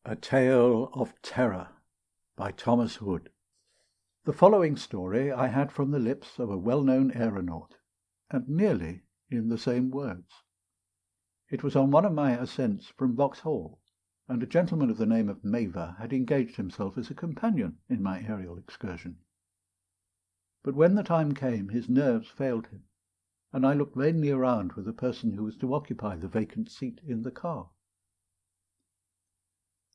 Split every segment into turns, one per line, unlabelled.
A Tale of Terror by Thomas Hood. The following story I had from the lips of a well-known aeronaut, and nearly in the same words. It was on one of my ascents from Vauxhall, and a gentleman of the name of Mavor had engaged himself as a companion in my aerial excursion. But when the time came, his nerves failed him, and I looked vainly around for the person who was to occupy the vacant seat in the car.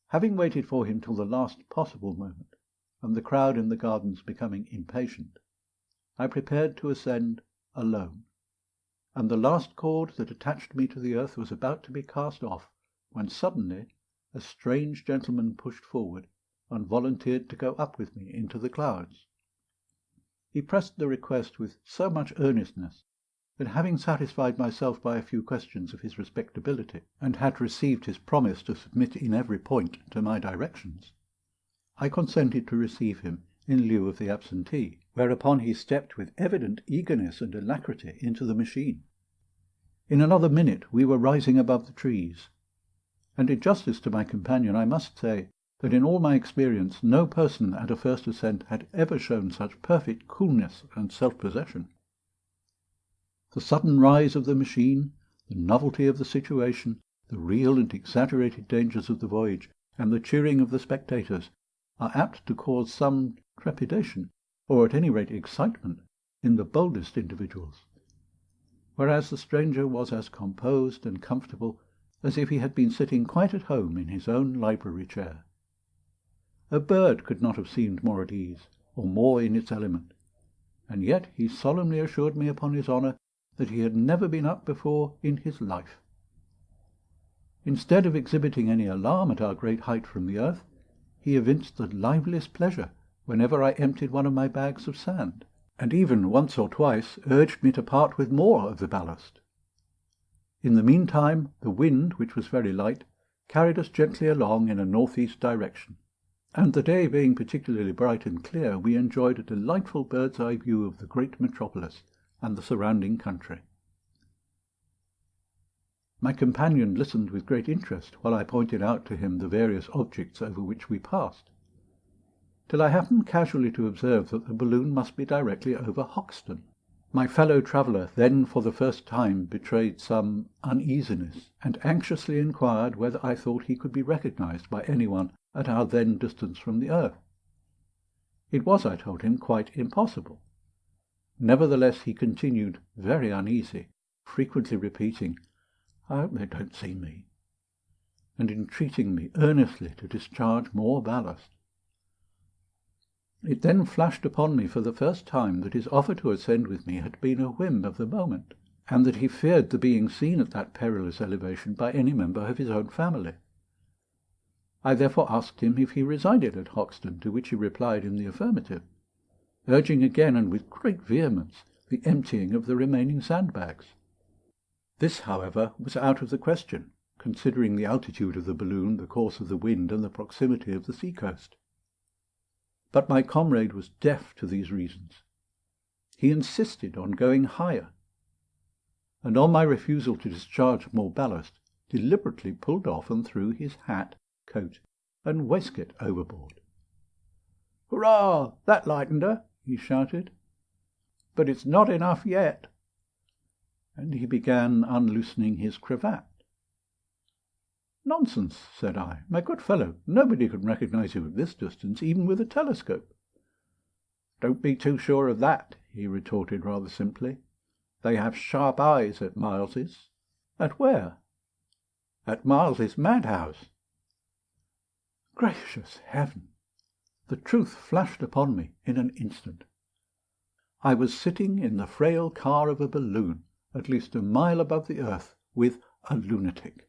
Having waited for him till the last possible moment, and the crowd in the gardens becoming impatient, I prepared to ascend alone, and the last cord that attached me to the earth was about to be cast off, when suddenly a strange gentleman pushed forward and volunteered to go up with me into the clouds. He pressed the request with so much earnestness that, having satisfied myself by a few questions of his respectability, and had received his promise to submit in every point to my directions, I consented to receive him in lieu of the absentee, whereupon he stepped with evident eagerness and alacrity into the machine. In another minute we were rising above the trees, and in justice to my companion I must say that in all my experience no person at a first ascent had ever shown such perfect coolness and self-possession. The sudden rise of the machine, the novelty of the situation, the real and exaggerated dangers of the voyage, and the cheering of the spectators, are apt to cause some trepidation, or at any rate excitement, in the boldest individuals; whereas the stranger was as composed and comfortable as if he had been sitting quite at home in his own library chair. A bird could not have seemed more at ease, or more in its element, and yet he solemnly assured me upon his honour that he had never been up before in his life. Instead of exhibiting any alarm at our great height from the earth, he evinced the liveliest pleasure whenever I emptied one of my bags of sand, and even once or twice urged me to part with more of the ballast. In the meantime, the wind, which was very light, carried us gently along in a north-east direction, and the day being particularly bright and clear, we enjoyed a delightful bird's-eye view of the great metropolis and the surrounding country. My companion listened with great interest while I pointed out to him the various objects over which we passed, till I happened casually to observe that the balloon must be directly over Hoxton. My fellow traveller then for the first time betrayed some uneasiness, and anxiously inquired whether I thought he could be recognized by anyone at our then distance from the earth. It was, I told him, quite impossible. Nevertheless he continued very uneasy, frequently repeating, "I hope they don't see me," and entreating me earnestly to discharge more ballast. It then flashed upon me for the first time that his offer to ascend with me had been a whim of the moment, and that he feared the being seen at that perilous elevation by any member of his own family. I therefore asked him if he resided at Hoxton, to which he replied in the affirmative, urging again and with great vehemence the emptying of the remaining sandbags. This, however, was out of the question, considering the altitude of the balloon, the course of the wind, and the proximity of the sea-coast. But my comrade was deaf to these reasons. He insisted on going higher, and on my refusal to discharge more ballast, deliberately pulled off and threw his hat, coat, and waistcoat overboard. "Hurrah! That lightened her," he shouted. "But it's not enough yet." And he began unloosening his cravat. "Nonsense," said I. "My good fellow, nobody can recognize you at this distance, even with a telescope." "Don't be too sure of that," he retorted rather simply. "They have sharp eyes at Miles's." "At where?" "At Miles's madhouse." Gracious heaven! The truth flashed upon me in an instant. I was sitting in the frail car of a balloon, at least a mile above the earth, with a lunatic.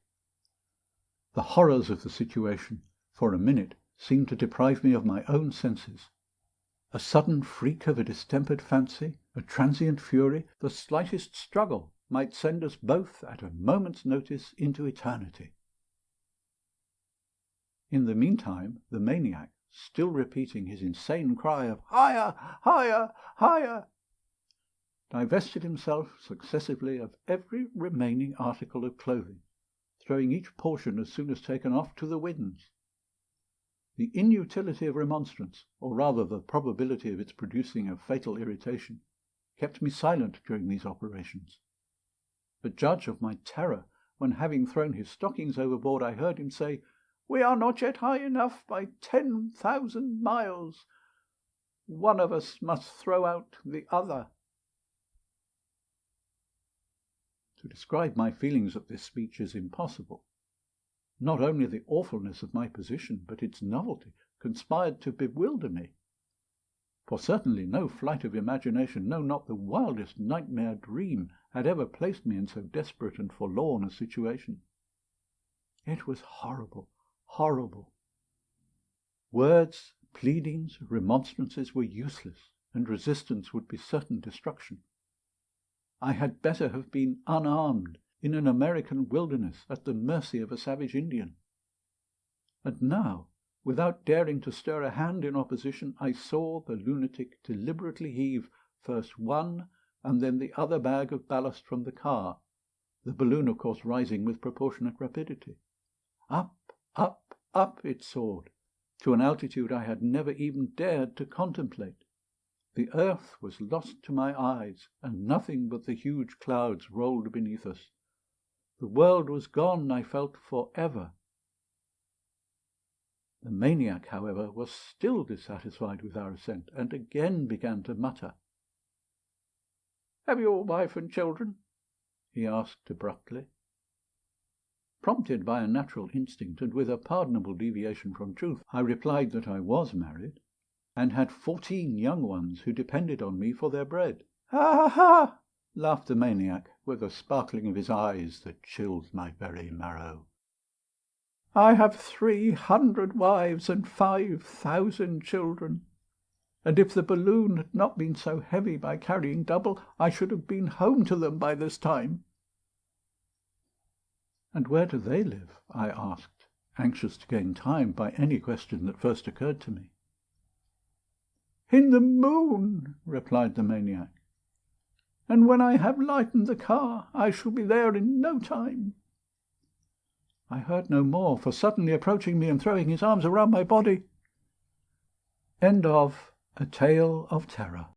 The horrors of the situation, for a minute, seemed to deprive me of my own senses. A sudden freak of a distempered fancy, a transient fury, the slightest struggle might send us both at a moment's notice into eternity. In the meantime, the maniac, still repeating his insane cry of "Higher! Higher! Higher!" divested himself successively of every remaining article of clothing, throwing each portion as soon as taken off to the winds. The inutility of remonstrance, or rather the probability of its producing a fatal irritation, kept me silent during these operations. But judge of my terror when, having thrown his stockings overboard, I heard him say, "We are not yet high enough by 10,000 miles. One of us must throw out the other." To describe my feelings at this speech is impossible. Not only the awfulness of my position, but its novelty, conspired to bewilder me. For certainly no flight of imagination, no, not the wildest nightmare dream, had ever placed me in so desperate and forlorn a situation. It was horrible, horrible. Words, pleadings, remonstrances were useless, and resistance would be certain destruction. I had better have been unarmed in an American wilderness at the mercy of a savage Indian. And now, without daring to stir a hand in opposition, I saw the lunatic deliberately heave first one and then the other bag of ballast from the car, the balloon, of course, rising with proportionate rapidity. Up, up, up it soared, to an altitude I had never even dared to contemplate. The earth was lost to my eyes, and nothing but the huge clouds rolled beneath us. The world was gone, I felt, for ever. The maniac, however, was still dissatisfied with our ascent, and again began to mutter. "Have you a wife and children?" he asked abruptly. Prompted by a natural instinct, and with a pardonable deviation from truth, I replied that I was married, and had 14 young ones who depended on me for their bread. "Ha, ha, ha!" laughed the maniac, with a sparkling of his eyes that chilled my very marrow. "I have 300 wives and 5,000 children, and if the balloon had not been so heavy by carrying double, I should have been home to them by this time." "And where do they live?" I asked, anxious to gain time by any question that first occurred to me. "In the moon," replied the maniac, "and when I have lightened the car, I shall be there in no time." I heard no more, for suddenly approaching me and throwing his arms around my body. End of A Tale of Terror.